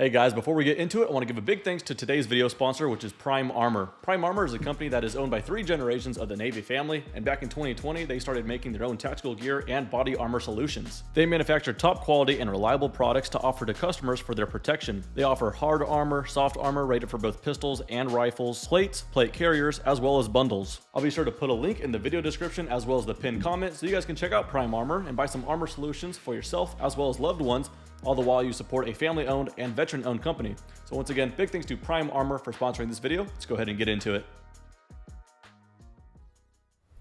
Hey guys, before we get into it, I want to give a big thanks to today's video sponsor, which is Prime Armor. Prime Armor is a company that is owned by 3 generations of the Navy family, and back in 2020, they started making their own tactical gear and body armor solutions. They manufacture top quality and reliable products to offer to customers for their protection. They offer hard armor, soft armor rated for both pistols and rifles, plates, plate carriers, as well as bundles. I'll be sure to put a link in the video description as well as the pinned comment so you guys can check out Prime Armor and buy some armor solutions for yourself as well as loved ones, all the while you support a family-owned and veteran-owned company. So once again, big thanks to Prime Armor for sponsoring this video. Let's go ahead and get into it.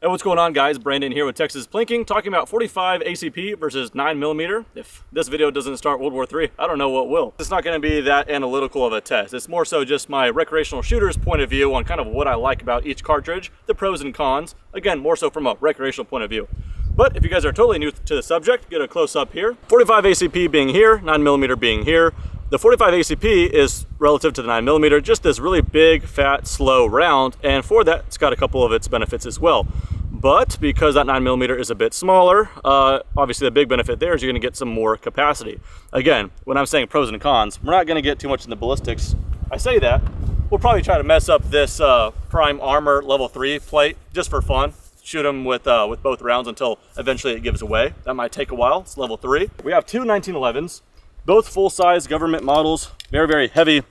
Hey, what's going on guys? Brandon here with Texas Plinking, talking about 45 ACP versus 9mm. If this video doesn't start World War III, I don't know what will. It's not going to be that analytical of a test. It's more so just my recreational shooter's point of view on kind of what I like about each cartridge, the pros and cons. Again, more so from a recreational point of view. But if you guys are totally new to the subject, get a close up here. 45 ACP being here, 9mm being here. The 45 ACP is relative to the 9mm, just this really big, fat, slow round. And for that, it's got a couple of its benefits as well. But because that 9mm is a bit smaller, obviously the big benefit there is you're gonna get some more capacity. Again, when I'm saying pros and cons, we're not gonna get too much in the ballistics. I say that, we'll probably try to mess up this Prime Armor level 3 plate just for fun. Shoot them with both rounds until eventually it gives away. That might take a while. It's level 3. We have two 1911s, both full-size government models, very, very heavy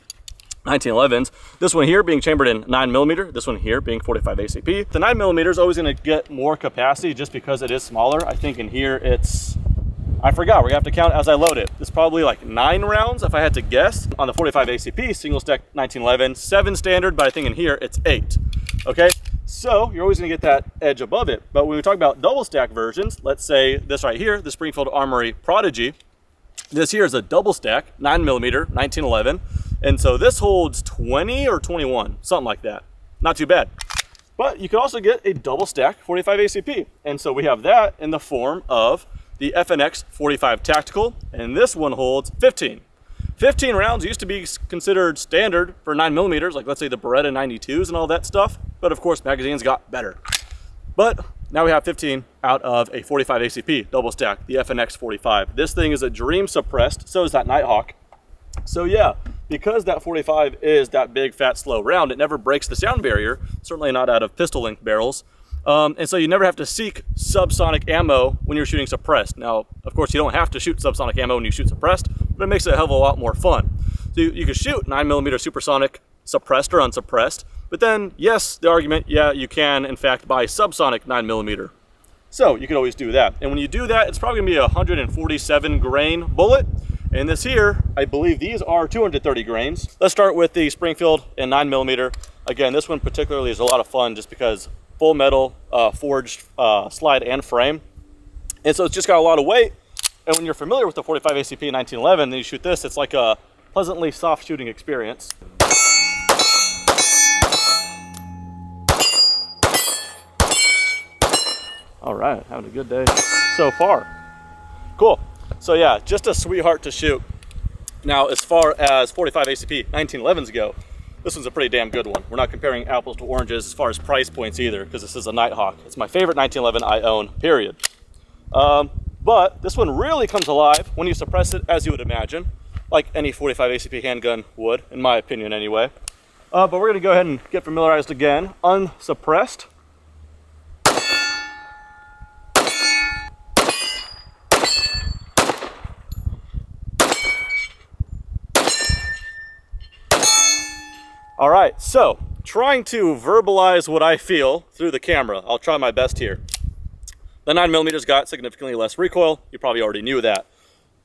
1911s. This one here being chambered in 9mm, this one here being 45 ACP. The 9mm is always going to get more capacity just because it is smaller. I think in here it's, I forgot, we're going to have to count as I load it. It's probably like 9 rounds if I had to guess. On the 45 ACP, single stack 1911, 7 standard, but I think in here it's 8. Okay? So you're always going to get that edge above it. But when we talk about double stack versions, let's say this right here, the Springfield Armory Prodigy, this here is a double stack, 9mm, 1911. And so this holds 20 or 21, something like that. Not too bad. But you can also get a double stack 45 ACP. And so we have that in the form of the FNX 45 Tactical. And this one holds 15. 15 rounds used to be considered standard for 9mm, like let's say the Beretta 92s and all that stuff. But of course, magazines got better. But now we have 15 out of a 45 ACP double stack, the FNX 45. This thing is a dream suppressed, so is that Nighthawk. So yeah, because that 45 is that big, fat, slow round, it never breaks the sound barrier, certainly not out of pistol length barrels. And so you never have to seek subsonic ammo when you're shooting suppressed. Now, of course, you don't have to shoot subsonic ammo when you shoot suppressed, but it makes it a hell of a lot more fun. So you can shoot 9mm supersonic suppressed or unsuppressed, but then, yes, the argument, yeah, you can, in fact, buy subsonic 9mm. So you can always do that. And when you do that, it's probably gonna be a 147 grain bullet. And this here, I believe these are 230 grains. Let's start with the Springfield and 9mm. Again, this one particularly is a lot of fun just because full metal, forged slide and frame. And so it's just got a lot of weight. And when you're familiar with the 45 ACP 1911, then you shoot this, it's like a pleasantly soft shooting experience. All right, having a good day so far. Cool. So yeah, just a sweetheart to shoot. Now, as far as 45 ACP 1911s go, this one's a pretty damn good one. We're not comparing apples to oranges as far as price points either, because this is a Nighthawk. It's my favorite 1911 I own, period. But this one really comes alive when you suppress it, as you would imagine, like any 45 ACP handgun would, in my opinion anyway. But we're gonna go ahead and get familiarized again, unsuppressed. All right, so trying to verbalize what I feel through the camera. I'll try my best here. The 9mm got significantly less recoil. You probably already knew that.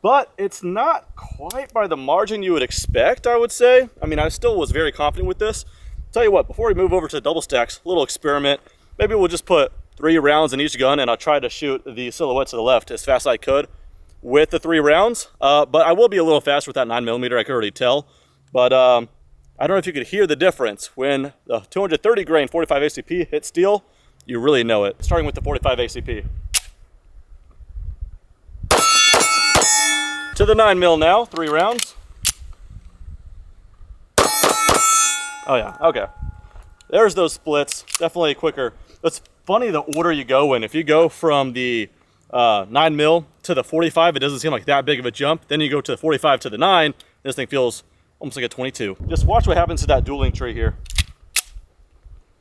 But it's not quite by the margin you would expect, I would say. I mean, I still was very confident with this. Tell you what, before we move over to double stacks, a little experiment. Maybe we'll just put 3 rounds in each gun and I'll try to shoot the silhouette to the left as fast as I could with the 3 rounds. But I will be a little faster with that 9mm, I can already tell. But I don't know if you could hear the difference. When the 230 grain 45 ACP hits steel, you really know it. Starting with the 45 ACP. To the 9mm now, 3 rounds. Oh yeah, okay. There's those splits, definitely quicker. It's funny the order you go in. If you go from the 9mm to the 45, it doesn't seem like that big of a jump. Then you go to the 45 to the 9, this thing feels almost like a 22. Just watch what happens to that dueling tree here.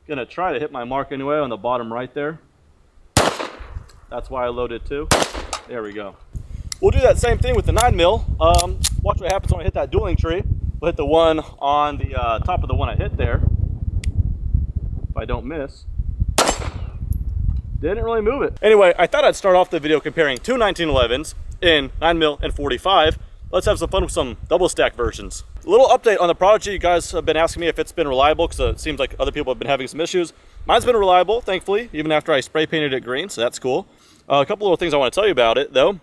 Gonna try to hit my mark anyway on the bottom right there. That's why I loaded 2. There we go. We'll do that same thing with the 9 mil. Watch what happens when I hit that dueling tree. We'll hit the one on the top of the one I hit there. If I don't miss. Didn't really move it. Anyway, I thought I'd start off the video comparing two 1911s in 9 mil and 45. Let's have some fun with some double stack versions. A little update on the Prodigy. You guys have been asking me if it's been reliable because it seems like other people have been having some issues. Mine's been reliable, thankfully, even after I spray painted it green, so that's cool. A couple little things I want to tell you about it, though.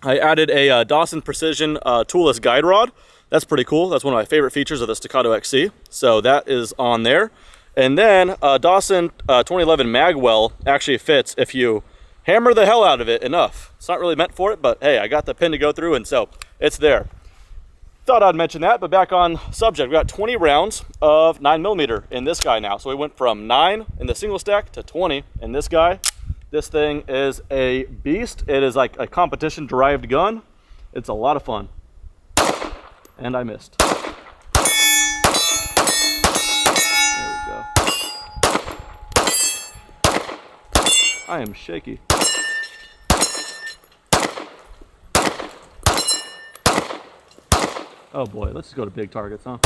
I added a Dawson Precision toolless guide rod. That's pretty cool. That's one of my favorite features of the Staccato XC. So that is on there. And then Dawson 2011 Magwell actually fits if you hammer the hell out of it enough. It's not really meant for it, but hey, I got the pin to go through, and so it's there. Thought I'd mention that, but back on subject, we got 20 rounds of 9mm in this guy now. So we went from 9 in the single stack to 20 in this guy. This thing is a beast. It is like a competition derived gun. It's a lot of fun. And I missed. There we go. I am shaky. Oh boy, let's just go to big targets, huh?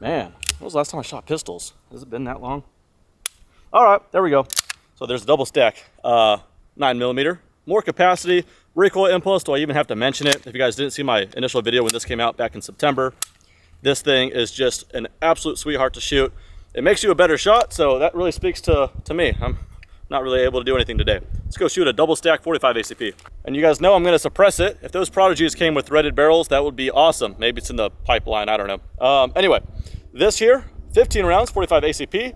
Man, when was the last time I shot pistols? Has it been that long? All right, there we go. So there's a double stack 9mm. More capacity, recoil impulse. Do I even have to mention it? If you guys didn't see my initial video when this came out back in September, this thing is just an absolute sweetheart to shoot. It makes you a better shot, so that really speaks to me. I'm not really able to do anything today. Let's go shoot a double stack 45 ACP. And you guys know I'm gonna suppress it. If those Prodigies came with threaded barrels, that would be awesome. Maybe it's in the pipeline, I don't know. Anyway, this here, 15 rounds, 45 ACP.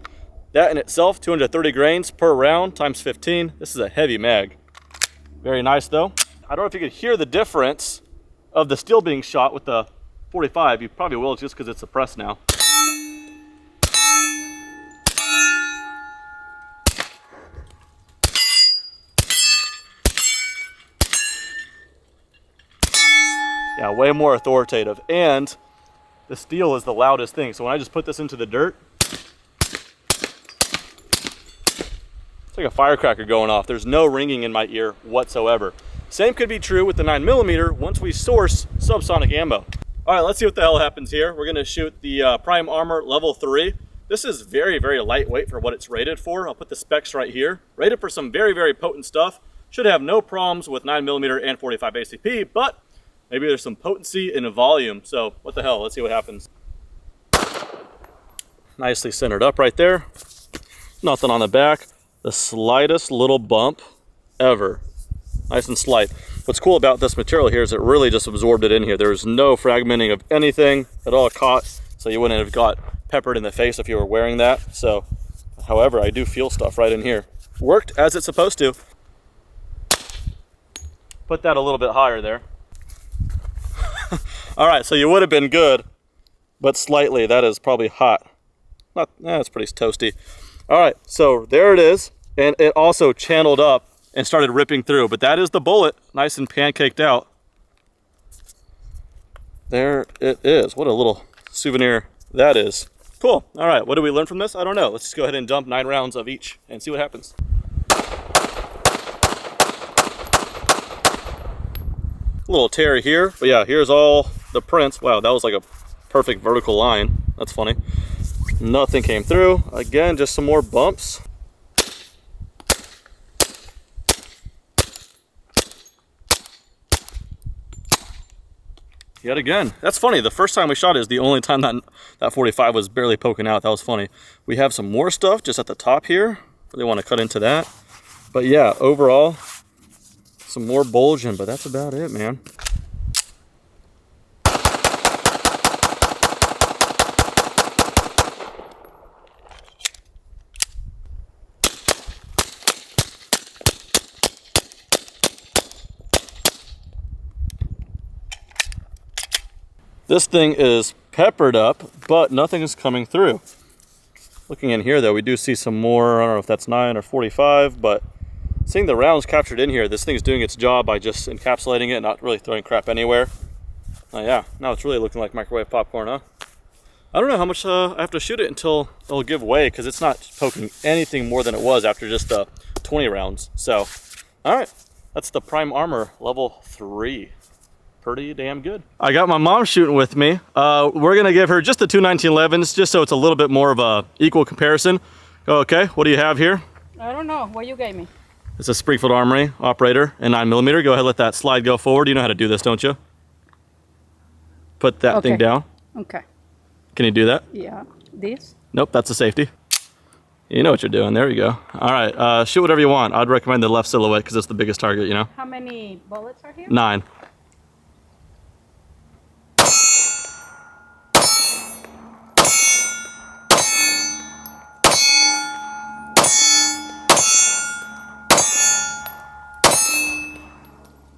That in itself, 230 grains per round times 15. This is a heavy mag. Very nice though. I don't know if you could hear the difference of the steel being shot with the 45. You probably will just because it's suppressed now. Yeah, way more authoritative. And the steel is the loudest thing. So when I just put this into the dirt, it's like a firecracker going off. There's no ringing in my ear whatsoever. Same could be true with the 9mm once we source subsonic ammo. All right, let's see what the hell happens here. We're gonna shoot the Prime Armor level 3. This is very, very lightweight for what it's rated for. I'll put the specs right here. Rated for some very, very potent stuff. Should have no problems with 9mm and 45 ACP, but maybe there's some potency in a volume. So what the hell, let's see what happens. Nicely centered up right there. Nothing on the back. The slightest little bump ever. Nice and slight. What's cool about this material here is it really just absorbed it in here. There's no fragmenting of anything. It all caught, so you wouldn't have got peppered in the face if you were wearing that. So, however, I do feel stuff right in here. Worked as it's supposed to. Put that a little bit higher there. All right, so you would have been good, but slightly. That is probably hot. It's pretty toasty. All right, so there it is, and it also channeled up and started ripping through, but that is the bullet, nice and pancaked out. There it is. What a little souvenir that is. Cool. All right, what did we learn from this? I don't know. Let's just go ahead and dump 9 rounds of each and see what happens. A little tear here, but yeah, here's all the prints. Wow, that was like a perfect vertical line. That's funny. Nothing came through. Again, just some more bumps. Yet again. That's funny. The first time we shot it is the only time that 45 was barely poking out. That was funny. We have some more stuff just at the top here. Really want to cut into that. But yeah, overall, some more bulging, but that's about it, man. This thing is peppered up, but nothing is coming through. Looking in here though, we do see some more, I don't know if that's 9 or 45, but seeing the rounds captured in here, this thing's doing its job by just encapsulating it, not really throwing crap anywhere. Oh yeah, now it's really looking like microwave popcorn, huh? I don't know how much I have to shoot it until it'll give way, because it's not poking anything more than it was after just 20 rounds. So, all right, that's the Prime Armor level 3. Pretty damn good. I got my mom shooting with me. We're gonna give her just the two 1911s, just so it's a little bit more of a equal comparison. Okay, what do you have here? I don't know what you gave me. It's a Springfield Armory operator and 9mm. Go ahead, let that slide go forward. You know how to do this, don't you? Put that thing down. Okay. Can you do that? Yeah. This? Nope, that's a safety. You know what you're doing. There you go. All right, shoot whatever you want. I'd recommend the left silhouette because it's the biggest target, you know? How many bullets are here? 9.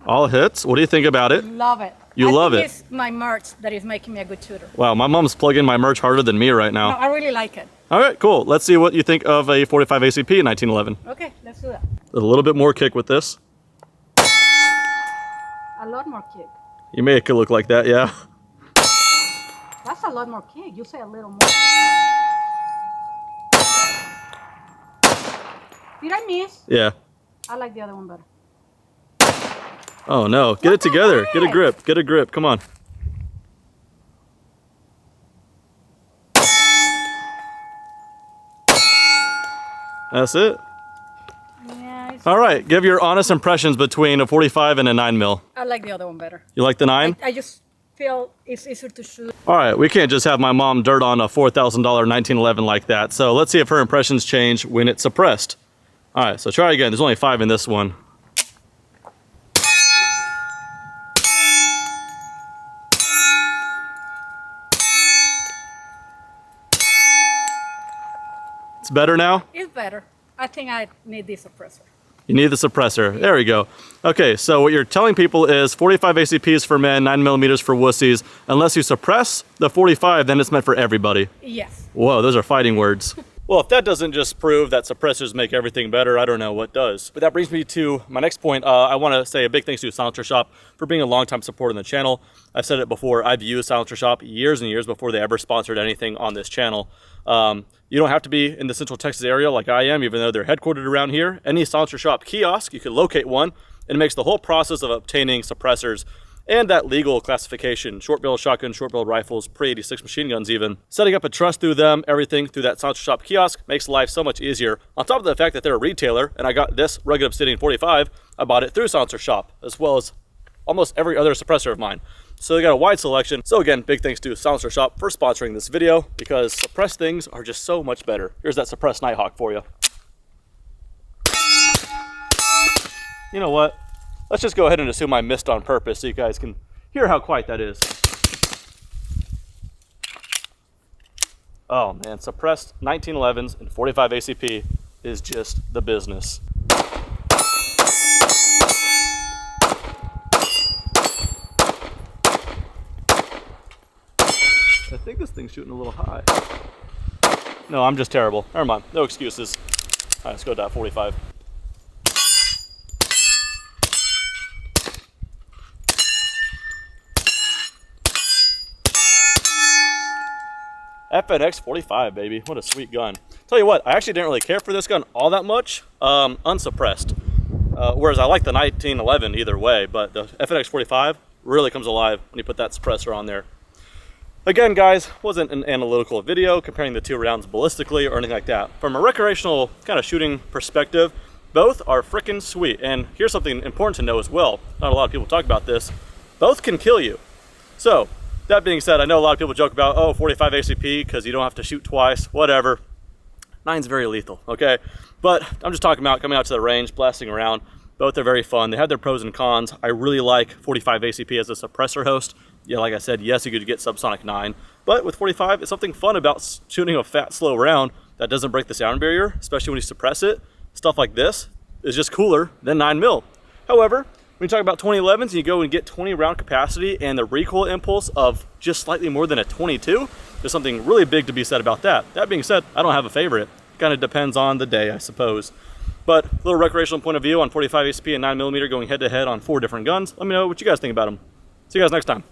All hits. What do you think about it? Love it. You love it? It's my merch that is making me a good shooter. Wow, my mom's plugging my merch harder than me right now. No, I really like it. All right, cool. Let's see what you think of a 45 ACP in 1911. Okay, let's do that. A little bit more kick with this. A lot more kick. You make it look like that, yeah. That's a lot more kick. You say a little more. Did I miss? Yeah. I like the other one better. Oh no, get it together. Get a grip, get a grip, come on. That's it. Yeah. All right, give your honest impressions between a 45 and a 9mm. I like the other one better. You like the 9? I just feel it's easier to shoot. All right, we can't just have my mom dirt on a $4,000 1911 like that. So let's see if her impressions change when it's suppressed. All right, so try again. There's only 5 in this one. It's better now? It's better. I think I need this suppressor. You need the suppressor. There we go. Okay, so what you're telling people is 45 ACPs for men, 9mm for wussies. Unless you suppress the 45, then it's meant for everybody. Yes. Whoa, those are fighting words. Well, if that doesn't just prove that suppressors make everything better, I don't know what does. But that brings me to my next point. I want to say a big thanks to Silencer Shop for being a longtime supporter on the channel. I've said it before, I've used Silencer Shop years and years before they ever sponsored anything on this channel. You don't have to be in the Central Texas area like I am, even though they're headquartered around here. Any Silencer Shop kiosk, you can locate one, and it makes the whole process of obtaining suppressors and that legal classification, short-barrel shotguns, short-barrel rifles, pre-86 machine guns even. Setting up a trust through them, everything through that Silencer Shop kiosk makes life so much easier. On top of the fact that they're a retailer, and I got this Rugged Obsidian 45, I bought it through Silencer Shop, as well as almost every other suppressor of mine. So they got a wide selection. So again, big thanks to Silencer Shop for sponsoring this video, because suppressed things are just so much better. Here's that suppressed Nighthawk for you. You know what? Let's just go ahead and assume I missed on purpose so you guys can hear how quiet that is. Oh man, suppressed 1911s and 45 ACP is just the business. I think this thing's shooting a little high. No, I'm just terrible. Never mind, no excuses. All right, let's go to that 45. FNX 45, baby. What a sweet gun. Tell you what, I actually didn't really care for this gun all that much, unsuppressed. Whereas I like the 1911 either way, but the FNX 45 really comes alive when you put that suppressor on there. Again, guys, wasn't an analytical video comparing the two rounds ballistically or anything like that. From a recreational kind of shooting perspective, both are freaking sweet. And here's something important to know as well. Not a lot of people talk about this. Both can kill you. So, that being said, I know a lot of people joke about, oh, 45 ACP because you don't have to shoot twice, whatever. 9's very lethal, okay? But I'm just talking about coming out to the range, blasting around. Both are very fun. They have their pros and cons. I really like 45 ACP as a suppressor host. Yeah, like I said, yes, you could get Subsonic 9. But with 45, it's something fun about shooting a fat, slow round that doesn't break the sound barrier, especially when you suppress it. Stuff like this is just cooler than 9mm. However, when you talk about 2011s and you go and get 20 round capacity and the recoil impulse of just slightly more than a 22, there's something really big to be said about that. That being said, I don't have a favorite. Kind of depends on the day, I suppose. But a little recreational point of view on 45 ACP and 9mm going head to head on 4 different guns. Let me know what you guys think about them. See you guys next time.